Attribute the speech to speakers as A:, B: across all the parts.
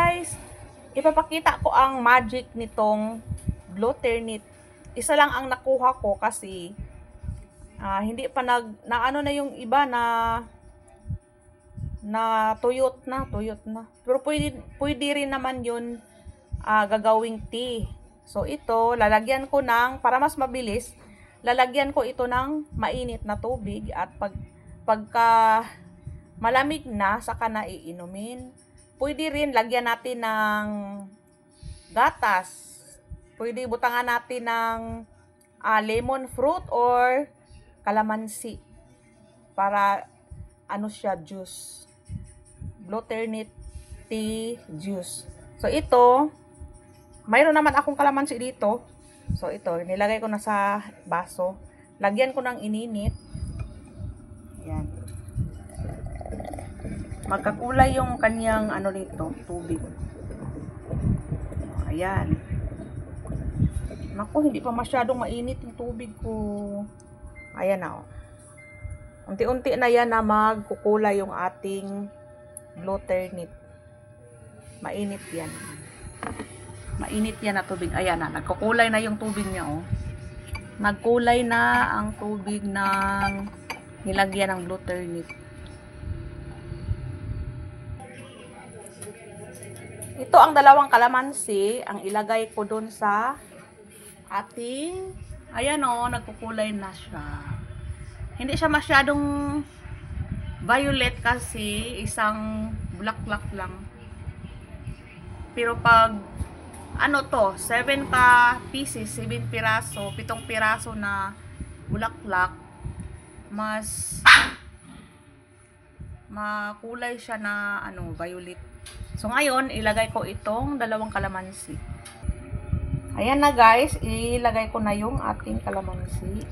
A: guys, ipapakita ko ang magic nitong Bluternit. Isa lang ang nakuha ko kasi hindi pa na ano na yung iba na tuyot na. Pero pwede rin naman yun gagawing tea. So ito, lalagyan ko ng, para mas mabilis, lalagyan ko ito ng mainit na tubig at pagka malamig na, saka na iinumin. Pwede rin lagyan natin ng gatas. Pwede butangan natin ng lemon fruit or calamansi para ano siya, juice. Bluternit tea juice. So ito, mayroon naman akong kalamansi dito. So ito, nilagay ko na sa baso. Lagyan ko ng ininit. Ayan. Magkakulay yung kanyang ano dito, tubig. Ayan. Naku, hindi pa masyadong mainit yung tubig ko. Ayan na, oh. Unti-unti na yan na magkukulay yung ating Bluternit. Mainit yan. Mainit yan na tubig. Ayan na, nagkukulay na yung tubig niya, oh. Nagkulay na ang tubig ng nilagyan ng Bluternit. Ito ang dalawang kalamansi, ang ilagay ko dun sa ating, ayan o, nagkukulay na siya. Hindi siya masyadong violet kasi isang bulaklak lang. Pero pag, ano to, 7 pieces, 7 piraso, 7 piraso na bulaklak, mas makulay siya na, ano, violet. So, ngayon, ilagay ko itong dalawang kalamansi. Ayan na guys, ilagay ko na yung ating kalamansi.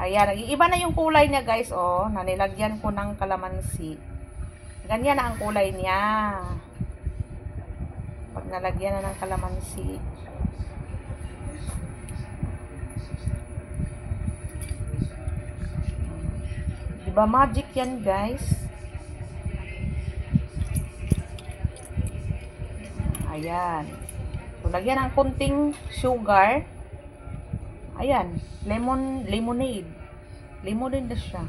A: Ayan, iba na yung kulay niya guys, oh, na nilagyan ko ng kalamansi. Ganyan na ang kulay niya. Pag nalagyan na ng kalamansi. Diba magic yan guys? Ayan. So, lagyan ng kunting sugar. Ayan. Lemonade. Lemonade na siya.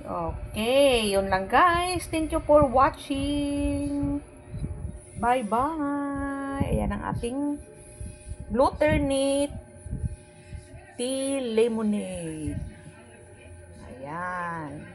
A: Okay. Yun lang guys. Thank you for watching. Bye-bye. Ayan ang ating Bluternit tea lemonade. Ayan.